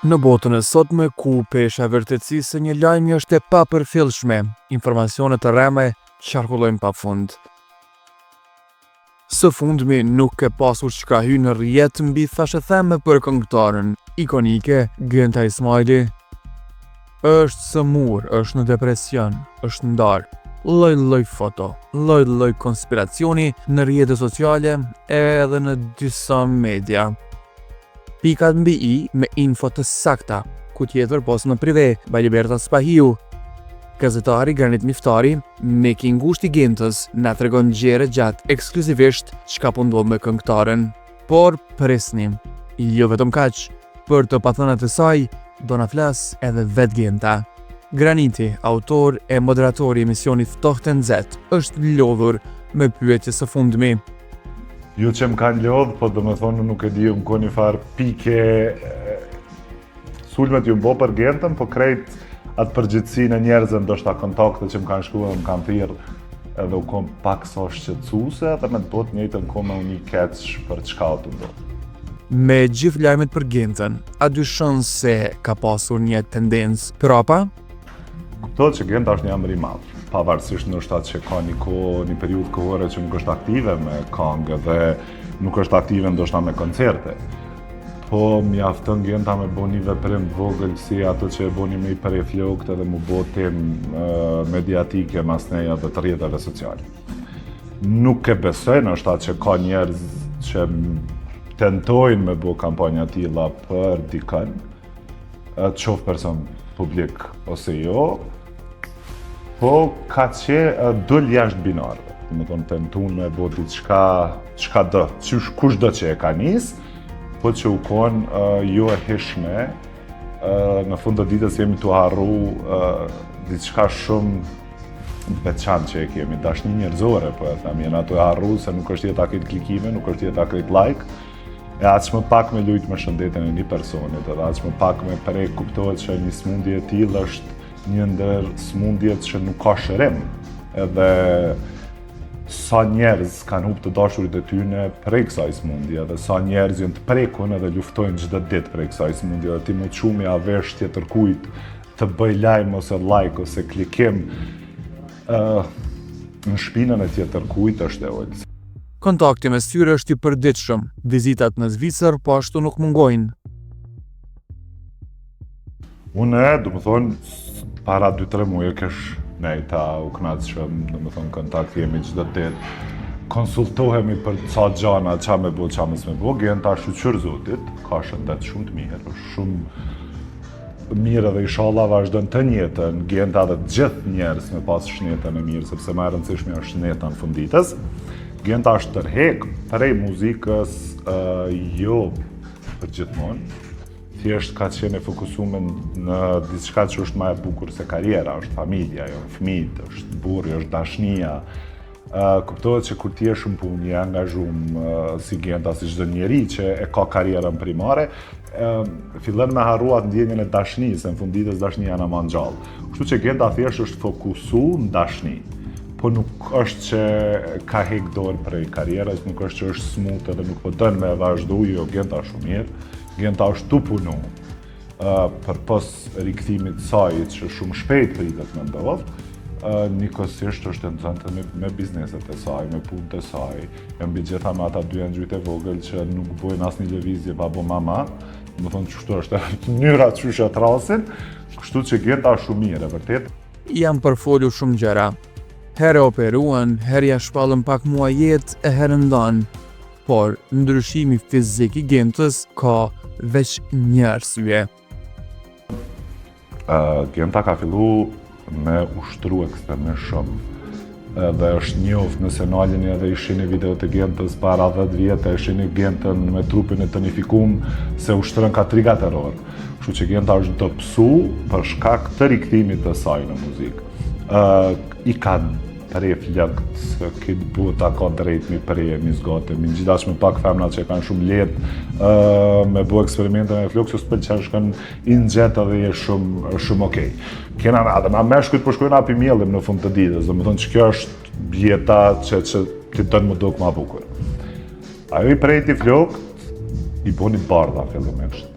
Në botën e sotme ku pesha vërtetësisë një lajmi është e papërfillshme, informacione të rreme qarkullojnë pafund. Së fundmi nuk ke pasur çka hy në rrjet mbi thashëtheme për këngëtarën ikonike Genta Ismaili. Është sëmur, është në depresion, është ndarë. Lloj foto, lloj konspiracioni në rrjetet sociale edhe në disa media. Pikat mbi i me info të sakta, ku tjetër pos në prive, Bajliberta Spahiu. Gazetari Granit Miftari, me kingushti Gentës, na tregon gjëra gjatë ekskluzivisht çka po ndodh me këngëtaren. Por presnim, jo vetëm kaq, për të pathënat e saj, do na flas edhe vet Genta. Graniti, autor e moderatori i emisionit Ftohtë Nxehtë, është lodhur me pyetje së fundmi. Ju që më kanë lodhë, po do më thonë nuk e di, më koni farë pike sulmet ju më bo për Gentën, po krejt atë përgjithsi në njerëzën do shta kontakte që më kanë shkua dhe më kanë thirë edhe u kom pak so shqetësuse dhe me të bot njëtën kom e unë i keqë për çka o të ndodhë. Me gjithë lajmet për Gentën, a dyshon se ka pasur një tendencë prapa? Kuptohet që Genta është një emër i madh, pavarësisht ndoshta që ka një periudhë kohore që nuk është aktive me këngë dhe nuk është aktive ndoshta me koncerte. Po mjafton Genta me bo një veprim vogël si ato që e boni me i prej flokët edhe mu bo temë mediatike mas neja dhe të rrjeteve sociale. Nuk e besoj ndoshta që ka njerëz që tentojnë me bo kampanja tilla për dikën, qoftë person publik ose jo, po ka që dëll jashtë binarëve. Dhe me thonë tentun me bo diçka do, kush do që e ka nisë, po që u konë jo e hishme, në fund të ditës jemi të harru diçka shumë veçantë që e kemi, dashni njerëzore, po e them, jena të harru se nuk është jetë akrit klikime, nuk është jetë akrit like, e aq më pak me lujtë me shëndetin e një personit, edhe aq më pak me prej kuptohet që një smundje e tillë është një ndër smundjet që nuk ka shërim, edhe sa njerëz kanë humbë të dashurit e tyre prej kësaj smundje, dhe sa njerëz janë të prekun edhe luftojnë çdo ditë prej kësaj smundje, dhe ti mu çumi a vesh tjetër kujt të bëj lajm ose like ose klikim në shpinën e tjetër kujt është e ulës. Kontakti me tyre është i përditshëm, vizitat në Zvicër po ashtu nuk mungojnë. Unë, do më thonë, para 2-3 muaj kesh nejta u knaqshëm, do më thonë, kontakt jemi çdo ditë. Konsultohemi për ca gjana, qa me bo, qa mes me bo. Genta shqyr zotit, ka shëndet shumë të mirë, shumë mirë dhe inshallah vazhdon të njëjtën. Genta dhe gjithë njerëz me pas shnetën e mirë, sepse më e rëndësishme është shneta në funditës. Genta është tërhek prej muzikës jo për gjithmonë, thjesht ka qenë e fokusuar në diçka që është më e bukur se karriera, është familja, jo fëmijët, është burri, është dashnia. Kuptohet që kur ti je shumë punë, je angazhuar si Genta, si çdo njeri që e ka karrierën primare, fillon me harruat ndjenjen e dashnisë, në fund ditës dashnia na man gjallë. Kështu që Genta thjesht është fokusuar në dashni. Po nuk është që ka hek dorë prej karrierës, nuk është që është smut edhe nuk po dën me vazhdu, jo, Genta shumë mirë. Genta është tu punu për pos rikthimit saj që shumë shpejt pritet me ndodhë, njëkohësisht është e nxënte me bizneset e saj, me punët e saj, e mbi gjitha me ata dy angjujt e vogël që nuk bojnë asnjë lëvizje pa bo mama, më thonë që kështu është mënyra qysh e trasin, kështu që Genta është shumë mirë, e vërtet. Jam përfolur shumë gjëra. Herë operuan, herë ja shpallën pak muaj jetë e herë ndan. Por ndryshimi fizik i Gentës ka veç një arsye. Genta ka fillu me ushtru ekstremisht shumë. Dhe është njoft nëse naljen edhe i shihni videot e Gentës para 10 vjetë, e shihni Gentën me trupin e tonifikum se ushtron ka triga terror. Kështu që Genta është dobësu për shkak të rikthimit të saj në muzikë. I ka prej flëkt, se këtë buta ka drejt mi prej, mi zgate, mi gjithash me pak femna që kanë shumë letë me bo eksperimente me flëkt, që s'pëll që shkën i nxetë dhe je shumë okej. Kena edhe na meshkujt po shkojnë api mjellim në fund të ditës, dhe më thonë që kjo është bjeta që ti dënë më duk ma bukur. Ajo i prejti flëkt, i boni bardha fillimisht.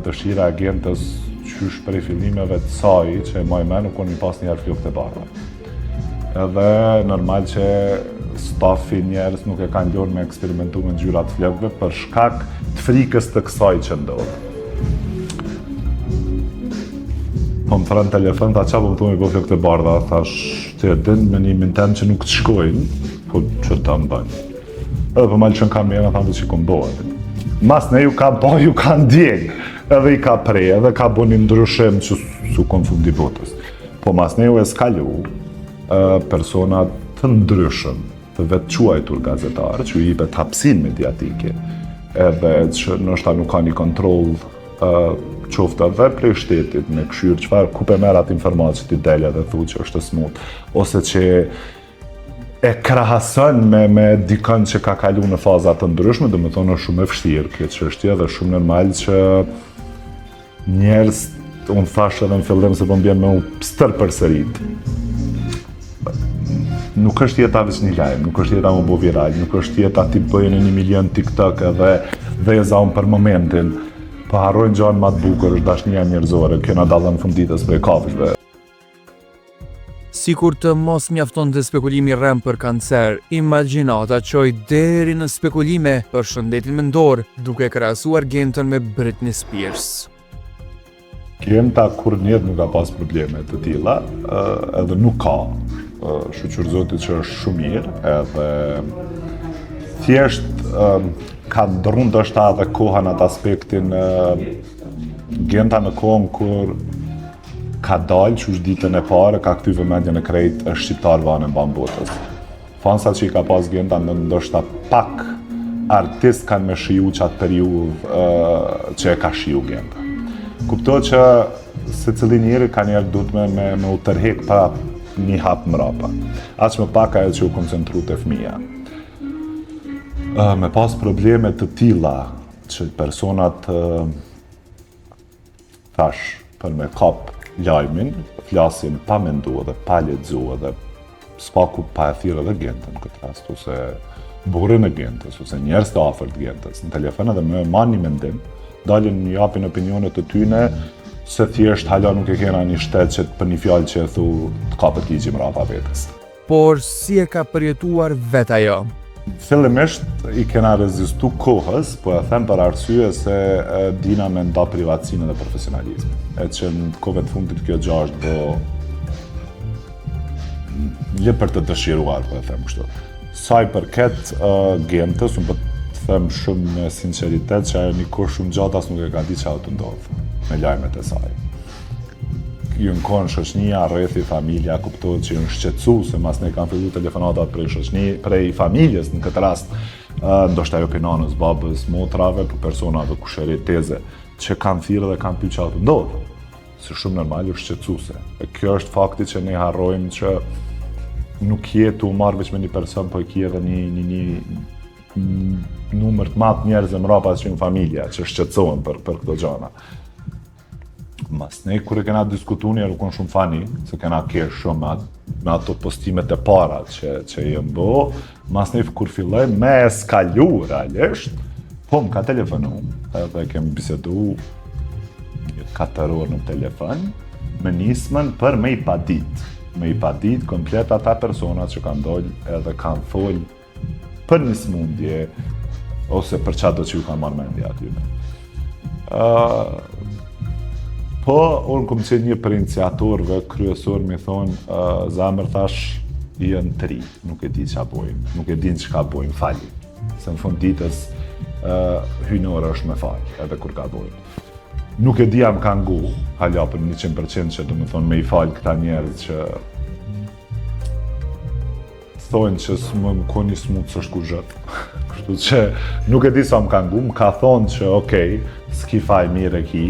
dëshira e agentës qysh prej fillimeve të saj që e maj me nuk konë një pas njerë flokët e bardha. Edhe normal që stafi njerës nuk e kanë lorë me eksperimentu me ngjyrat flokëve për shkak të frikës të kësaj që ndodhë. Po më thërën telefon, tha qa po më thumë i bo flokët e bardha, thash të din me një mintem që nuk të shkojnë, po që të më bëjnë. Edhe për malë që në kam mjena, thamë që kom bëhet. Mas ne ju ka bo, ju ka ndjek, edhe i ka prej, edhe ka bo një ndryshim që su konfundi botës. Po mas ne ju e skalu personat të ndryshëm, të vetë quajtur gazetarë, që ju i bet hapsin mediatike, edhe që nështë ta nuk ka një kontrol qofta dhe prej shtetit me këshyrë qëfar ku pe merr atë informatë që ti delja dhe thu që është smut, ose që e krahason me dikën që ka kalu në faza të ndryshme, dhe me thonë është shumë e vështirë kjo çështje dhe shumë normal që njerëz, unë thash edhe në fillim se po mbjen me u stër përsërit. Nuk është jeta veç një lajm, nuk është jeta më bo viral, nuk është jeta ti bëjnë 1 milion TikTok edhe veza unë për momentin, po harrojnë gjanë ma të bukur është dashnia njerëzore, kjo na dallon funditës prej kafshëve. Sikur të mos mjafton të spekulimi rrem për kancer, imagjinata qoj deri në spekulime për shëndetin mendor, duke krahasuar Gentën me Britney Spears. Genta kur njetë nuk ka pas probleme të tilla, edhe nuk ka. Shqyr Zotit që është shumë mirë, edhe thjesht ka ndrun të është edhe koha në atë aspektin Genta në kohën kur ka dalë që është ditën e pare, ka këty vëmendjen e krejt është shqiptarë vanë mban botës. Fansat që i ka pas Genta ndoshta pak artist kanë me shiju që atë periudhë që e ka shiju Genta. Kuptoj që se cili njeri ka njerë duhet me u tërhek pa një hap mrapa. Aq më pak ajo që u koncentru të fëmija. Me pas probleme të tilla që personat thash për me kap lajmin, flasin pa mendu edhe pa lexu edhe spaku pa e thirrë edhe Gentën në këtë rast, ose burrin e Gentës, ose njerëz të afërt Gentës, në telefon edhe me marrë një mendim, dalin një japin opinionet të tyne, se thjesht hala nuk e kena një shtet që për një fjalë që e thu të kapet ligji mrapa vetës. Por si e ka përjetuar vet ajo? Fillimisht i kena rezistu kohës, po e them për arsye se dina me nda privatësinë dhe profesionalizmin. E që në kohëve të fundit kjo gjashtë bo le për të dëshiruar, po e them kështu. Sa i përket Gentës, unë po të them shumë me sinceritet që ajo një kohë shumë gjatë as nuk e ka di që ajo të ndodhë me lajmet e saj. Ju në konë shoqënia, rrethi, familja, kuptohet që ju në shqetësu, se mas ne kanë fillu telefonatat prej familjes në këtë rast, ndoshta jo pinanës, babës, motrave, për personave kushëri teze, që kanë thirrë dhe kanë pyet çfarë ndodh. Se shumë normal ju shqetësuese. E kjo është fakti që ne harrojmë që nuk je tu marrë veç me një person, po ki edhe një numër të madh njerëz mbrapa që në familja, që shqetësohen për këto gjëra. Mas ne kur e kena diskutu njerë u konë shumë fani, se kena kesh shumë me ato postimet e para që i mbo, mas ne kur filloj me eskalu realisht, po më ka telefonu, edhe kemi bisedu 4 orë në telefon, me nismën për me i padit komplet ata personat që kanë dollë edhe kanë thollë për një smundje, ose për qatë do që ju kanë marrë mendja atyne. Po, unë kom qenë një për iniciatorëve kryesor mi thonë, zamër thash, i janë 3, nuk e di që bojmë, nuk e din që ka bojmë, fali. Se në fund ditës, hynore është me falë, edhe kur ka bojmë. Nuk e di jam kanë ngu, halja për 100% që do me thonë me i falë këta njerëz që thonë që më koni smutë së është kur zhëtë. Kështu që nuk e di sa më kanë ngu, më ka thonë që okej, s'ki faj mire ki.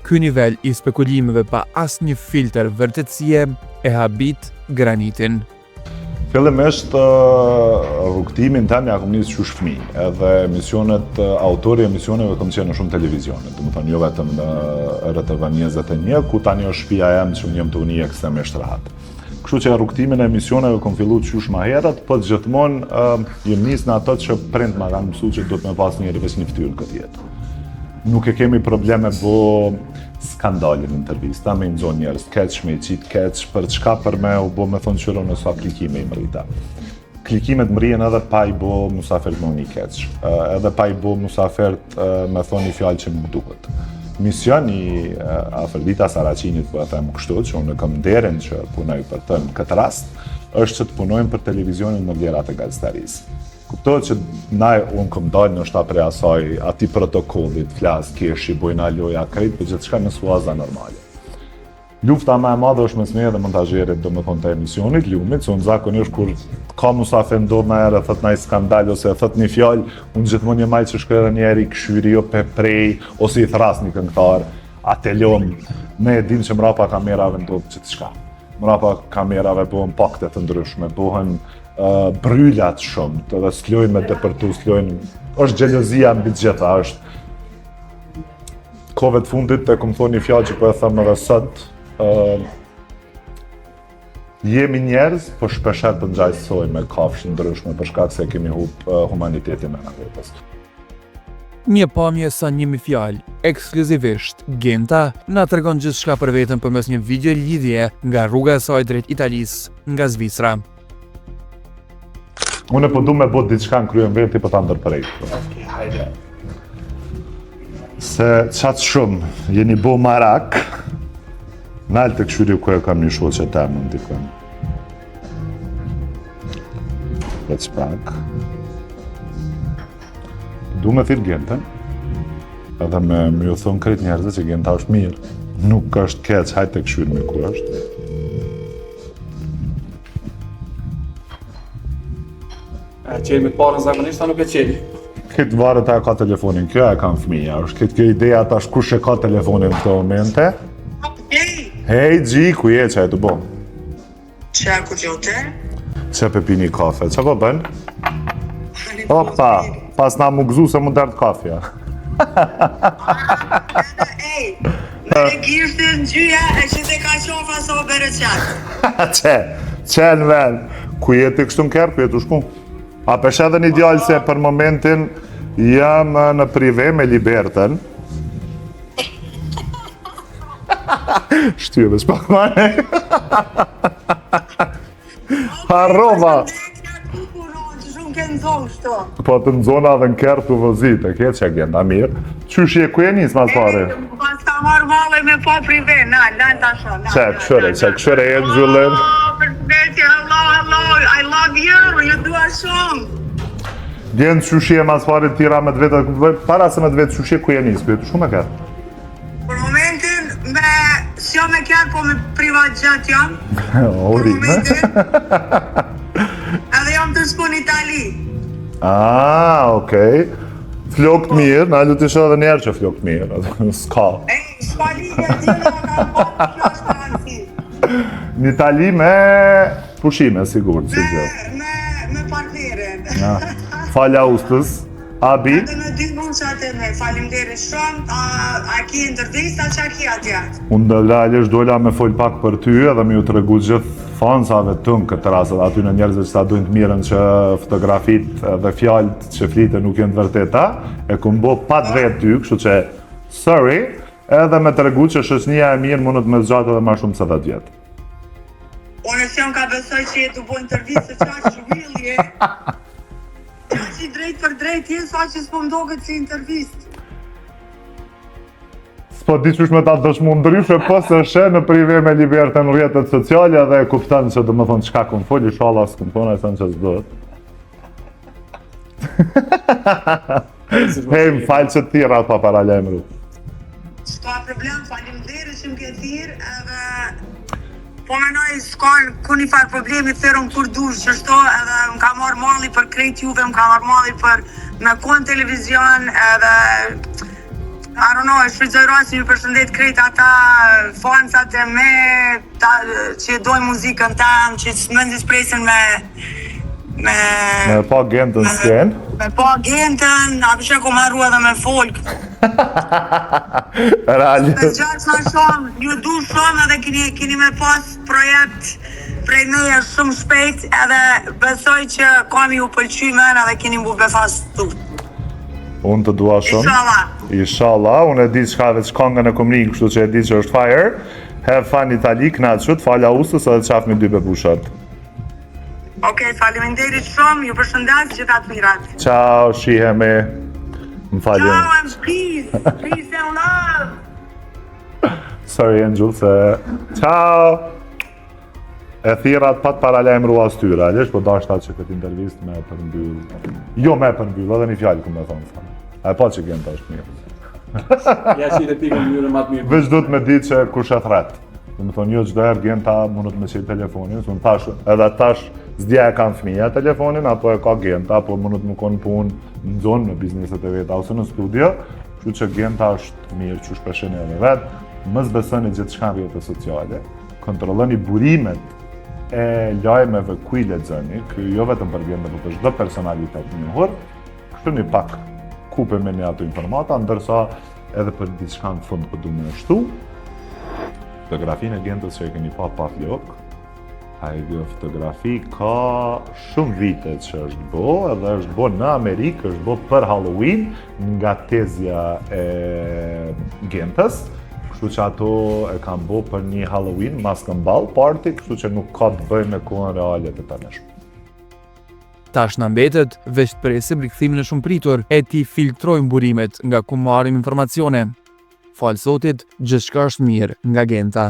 Ky nivel i spekulimeve pa asnjë filter vërtetësie e habit granitin. Fillimisht rrugtimin tani ja kom nisë qysh fëmijë, edhe autori e emisioneve kom qenë në shumë televizione, do të thonë jo vetëm në RTV 21, ku tani është shtëpia jem që unë jem të unije ekstremisht rahat. Kështu që rrugtimin e emisioneve kom fillu qysh ma herët, po gjithmonë jem nisë në ato që prind ma kanë mësu që do të me pas njëri veç një ftyrë këtë jetë. nuk e kemi probleme bo skandalin intervista, me nxon njerëz keq, me i qit keq, për çka për me u bo me thonë qyro në sa klikime i mrita. Klikimet mrijen edhe pa i bo musafert me një keq, edhe pa i bo musafert me thonë një fjalë që nuk duhet. Misioni Afrodita Saraqinit, po e them kështu, që unë kam nderin që punoj për të në këtë rast, është që të punojmë për televizionin në vlerat e gazetarisë. Kuptohet që unë kom dalë në shta prej asaj, ati protokollit, flas, keshi, bojna loja, krejt, për gjithë shka në suaza normale. Lufta me e madhe është mes meje dhe montazherit, do me thonë të emisionit, Ljumit, që unë zakonisht kur ka musafe ndodh në erë, thët në i skandal, ose thët një fjallë, unë gjithmonë një majtë që shkoj edhe njeri këshyri, jo pe prej, ose i thras një këngëtar, atë lom, ne e dim që mrapa kamerave ndodh që të shka. Mrapa kamerave bohen pakte të ndryshme, bohen bryllat shumë, edhe s'lojnë me depërtu, s'lojnë, është gjelozia mbi gjitha, është kove të fundit të kom thonë një fjallë që po e thëmë edhe sot, jemi njerëz, po shpesher të ngjajsoj me kafshë ndryshme për shkak se kemi hub humanitetin e natyrës. Një pamje sa 1000 fjalë, ekskluzivisht Genta na tregon gjithçka për veten përmes një video lidhje nga rruga e saj drejt Italisë, nga Zvicra. Unë po du me bot diçka në kryen veti, po ta ndërprej. Hajde. Se qatë shumë, jeni bo marak, nalë të këshyri ku e kam një shoqe të më ndikën. Veç pak. Du me thirë Gentën, edhe me ju thonë krejt njerëzë që Genta është mirë. Nuk është keq, hajtë të këshyri me ku është. Qelmi të parën zakonisht, ta nuk e qeli. Këtë varet e ka telefonin, kjo e kam fëmija, është këtë kjo ideja tash kush e ka telefonin në këto momente. Hej, Gji, ku je që e të bo? Që ku gjote? Që pe pi një kafe, që po bën? Opa, pas na mu gëzu se mu dërtë kafja. Ej, me gjishtë në gjyja e që të ka qofa sa o bere qatë. Që në vend, ku je të kështu në kërë, ku je të shku? A pesh edhe një djallë se për momentin jam në prive me Libertën. Shtyve s'pak mane. Harrova. Po të nëzona dhe në kërë të vëzit, e ke që e Genta mirë. Qysh je ku e njës mas pare? Pas ka marrë vale me po prive, në të asho. Që këshore e në gjullën. I love you do a shumë. Gjenë qysh je mas pare tira me të vetë, para se me të vetë qysh je ku e njës, ku e të shumë e kërë? Për momentin, s'jo me kërë, po me privat gjatë jam. Ori, me? Edhe jam të shku në Itali. Okej. Flokët mirë, na lu të shoh edhe njerë që flokët mirë, s'ka. S'ka linja tjera ka po, kjo është garanci. Në Itali me pushime, sigur, si gjithë. Me partnerin. Falja ustës, abi. Edhe me dy mund që atë me falimderi shumë, a ki ndërdista që a ki atje? Unë dhe realisht dola me fol pak për ty edhe me ju të regu gjithë fansave tënë këtë rasët, aty në njerëzve që ta dojnë të mirën që fotografit dhe fjallët që flite nuk jenë të vërteta, e këmë bo pat vetë ty, kështu që sorry, edhe me të regu që shoqënia e mirë mundet me zgjatë edhe ma shumë se 10 vjetë. Unë si jam ka besoj që jetë të bo intervjistë që është really, që që i drejt për drejt jenë, sa që s'po mdo këtë si intervjistë. S'po di qysh me ta dëshmu ndryshe, po se shë në prive me Libertën në rrjetet sociale dhe e kuptan që do më thonë qka këmë fol, inshallah s'këm thonë, e thënë që s'dojt. Hej, më falë që tira pa paralemru. S'ka problem, falimderi që më ke thirë, edhe po menoj s'ka ku një farë problemi, thërëm kur dush që shto, edhe më ka marrë malli për krejt juve, më ka marrë malli për me konë televizion, edhe I don't know, shfrytëzoj rasti ju përshëndet krejt ata fansat e me, që dojnë muzikën tam, që s'mëndis presin me pa Gentën s'ken. Me pa Gentën, apishe kom harru edhe me folk. Realisht. Me gjatë sa shumë, ju du shumë edhe kini me pas projekt prej meje shumë shpejt edhe besoj që kam ju pëlqy men edhe kini mu befastu. Unë të dua shumë. Inshallah. Inshallah, unë e di çka veç këngën e komrik, kështu që e di që është fire. Have fun Itali, knaqshut, fala usës edhe qaf me 2 bebushat. Okej, faleminderit shumë, ju përshëndes, gjitha të mirat. Ciao, shihemi. Më falje. Ciao and peace, peace and love. Sorry, Angel, se... Ciao! E thirat pa të paralajmërua styra, alesh, po dashta që këtë intervist me përmbyll. Jo me përmbyll, edhe një fjallë këmë me thonë. A e pa që Genta është mirë. Ja që i dhe pikën njërë më të mirë. Veç du të me ditë që kush e thret. Dhe me thonë, jo çdo herë Genta mundet me qenë telefonin, se edhe tash zdja e kanë fëmija telefonin, apo e ka Genta, apo mundet me konë punë në zonë, në bizneset e veta, ose në studio, kështu që Genta është mirë që shpeshen e vetë, mës besoni gjithë shka në rrjetet sociale, kontrolloni burimet e lajmeve ku i lexoni, ky jo vetëm për Genta, por për çdo personalitet të njohur, kështu një pak kupe me një ato informata, ndërsa edhe për diçka në fund për du me shtu, fotografinë e Gentës që e keni pa lok, ajo fotografi ka shumë vite që është bo, edhe është bo në Amerikë, është bo për Halloween, nga tezja e Gentës, kështu që ato e kanë bo për një Halloween, maskëmball party, kështu që nuk ka të bëjë me kohën reale të tërmeshme. Tash na mbetet veç të presim rikthimin e shumë pritur e ti filtrojmë burimet nga ku marrim informacione. Falë Zotit, gjithçka është mirë nga Genta.